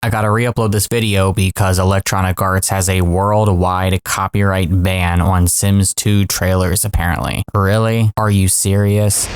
I gotta re-upload this video because Electronic Arts has a worldwide copyright ban on Sims 2 trailers apparently. Really? Are you serious?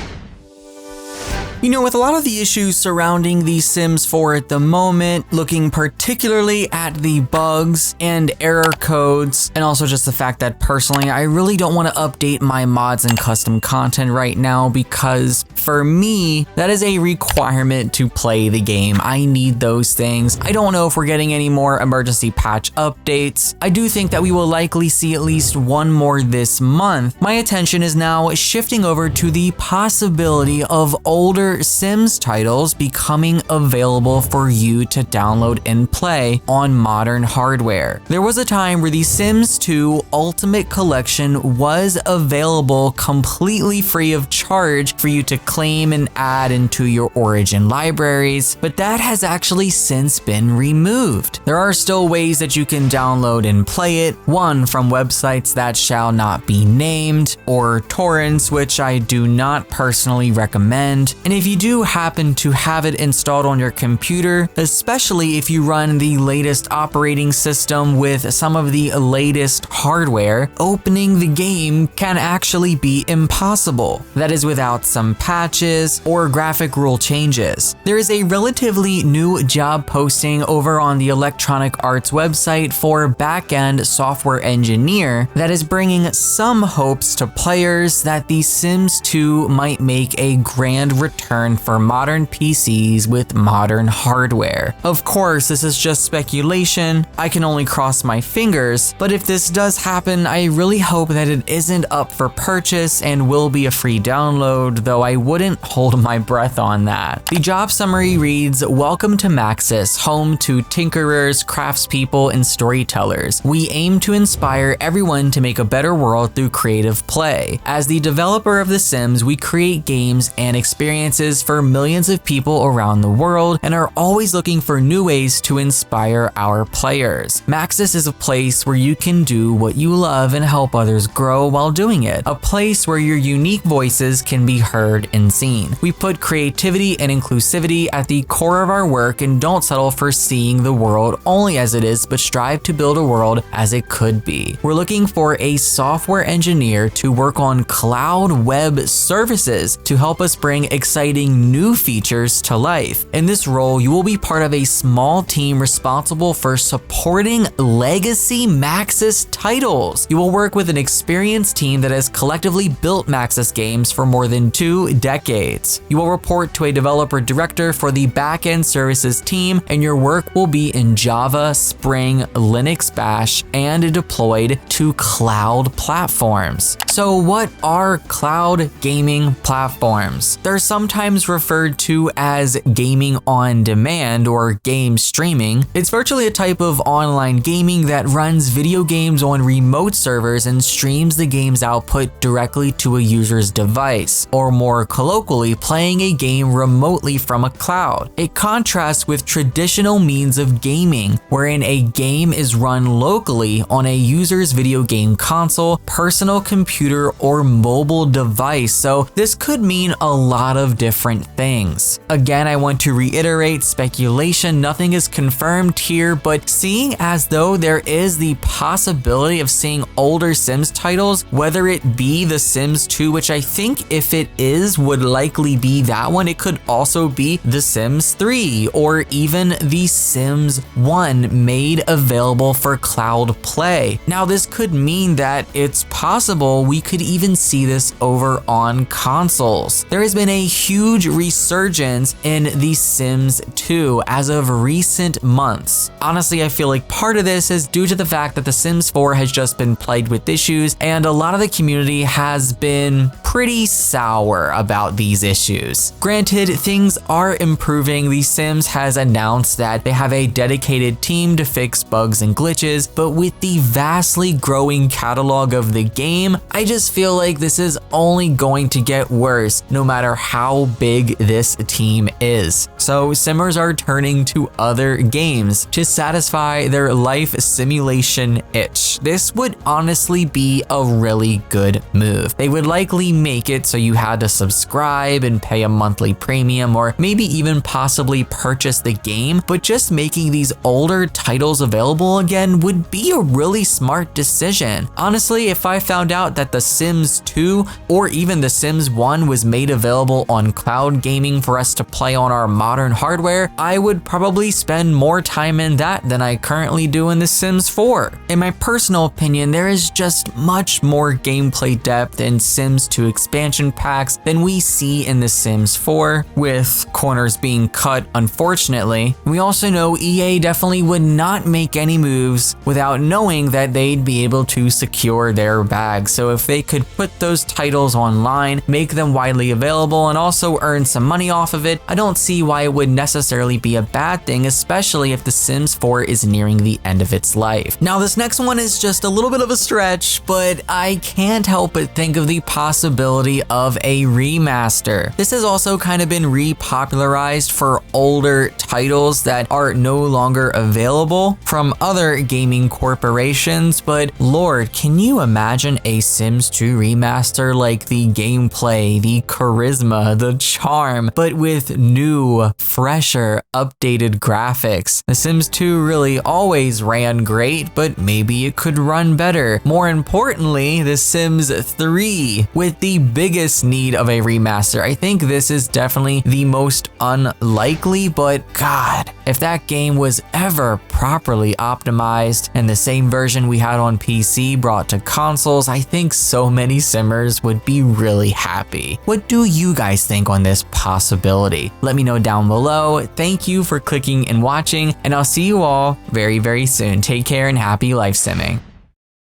You know, with a lot of the issues surrounding the Sims 4 at the moment, looking particularly at the bugs and error codes, and also just the fact that personally, I really don't want to update my mods and custom content right now because for me, that is a requirement to play the game. I need those things. I don't know if we're getting any more emergency patch updates. I do think that we will likely see at least one more this month. My attention is now shifting over to the possibility of older Sims titles becoming available for you to download and play on modern hardware. There was a time where the Sims 2 Ultimate Collection was available completely free of charge for you to claim and add into your Origin libraries, but that has actually since been removed. There are still ways that you can download and play it, one from websites that shall not be named, or torrents, which I do not personally recommend. And if you do happen to have it installed on your computer, especially if you run the latest operating system with some of the latest hardware, opening the game can actually be impossible. That is without some patches or graphic rule changes. There is a relatively new job posting over on the Electronic Arts website for back-end software engineer that is bringing some hopes to players that The Sims 2 might make a grand return for modern PCs with modern hardware. Of course, this is just speculation. I can only cross my fingers, but if this does happen, I really hope that it isn't up for purchase and will be a free download, though I wouldn't hold my breath on that. The job summary reads, "Welcome to Maxis, home to tinkerers, craftspeople, and storytellers. We aim to inspire everyone to make a better world through creative play. As the developer of The Sims, we create games and experiences for millions of people around the world and are always looking for new ways to inspire our players. Maxis is a place where you can do what you love and help others grow while doing it. A place where your unique voices can be heard and seen. We put creativity and inclusivity at the core of our work and don't settle for seeing the world only as it is, but strive to build a world as it could be. We're looking for a software engineer to work on cloud web services to help us bring exciting new features to life. In this role, you will be part of a small team responsible for supporting legacy Maxis titles. You will work with an experienced team that has collectively built Maxis games for more than 2 decades. You will report to a developer director for the back-end services team, and your work will be in Java, Spring, Linux Bash, and deployed to cloud platforms." So what are cloud gaming platforms? They're sometimes referred to as gaming on demand or game streaming. It's virtually a type of online gaming that runs video games on remote servers and streams the game's output directly to a user's device, or more colloquially, playing a game remotely from a cloud. It contrasts with traditional means of gaming, wherein a game is run locally on a user's video game console, personal computer, or mobile device. So this could mean a lot of different things. Again, I want to reiterate, speculation, nothing is confirmed here, but seeing as though there is the possibility of seeing older Sims titles, whether it be The Sims 2, which I think if it is, would likely be that one. It could also be The Sims 3 or even The Sims 1 made available for cloud play. Now, this could mean that it's possible we could even see this over on consoles. There has been a huge resurgence in The Sims 2 as of recent months. Honestly, I feel like part of this is due to the fact that The Sims 4 has just been plagued with issues, and a lot of the community has been pretty sour about these issues. Granted, things are improving. The Sims has announced that they have a dedicated team to fix bugs and glitches, but with the vastly growing catalog of the game, I just feel like this is only going to get worse no matter how big this team is. So Simmers are turning to other games to satisfy their life simulation itch. This would honestly be a really good move. They would likely remake it so you had to subscribe and pay a monthly premium, or maybe even possibly purchase the game, but just making these older titles available again would be a really smart decision. Honestly, if I found out that The Sims 2 or even The Sims 1 was made available on cloud gaming for us to play on our modern hardware, I would probably spend more time in that than I currently do in The Sims 4. In my personal opinion, there is just much more gameplay depth in Sims 2 expansion packs than we see in The Sims 4, with corners being cut, unfortunately. We also know EA definitely would not make any moves without knowing that they'd be able to secure their bag. So if they could put those titles online, make them widely available, and also earn some money off of it, I don't see why it would necessarily be a bad thing, especially if The Sims 4 is nearing the end of its life. Now, this next one is just a little bit of a stretch, but I can't help but think of the possibility of a remaster. This has also kind of been repopularized for older titles that are no longer available from other gaming corporations, but Lord, can you imagine a Sims 2 remaster? Like the gameplay, the charisma, the charm, but with new, fresher, updated graphics. The Sims 2 really always ran great, but maybe it could run better. More importantly, The Sims 3, with the biggest need of a remaster. I think this is definitely the most unlikely, but God, if that game was ever properly optimized and the same version we had on PC brought to consoles, I think so many Simmers would be really happy. What do you guys think on this possibility? Let me know down below. Thank you for clicking and watching, and I'll see you all very, very soon. Take care and happy life simming.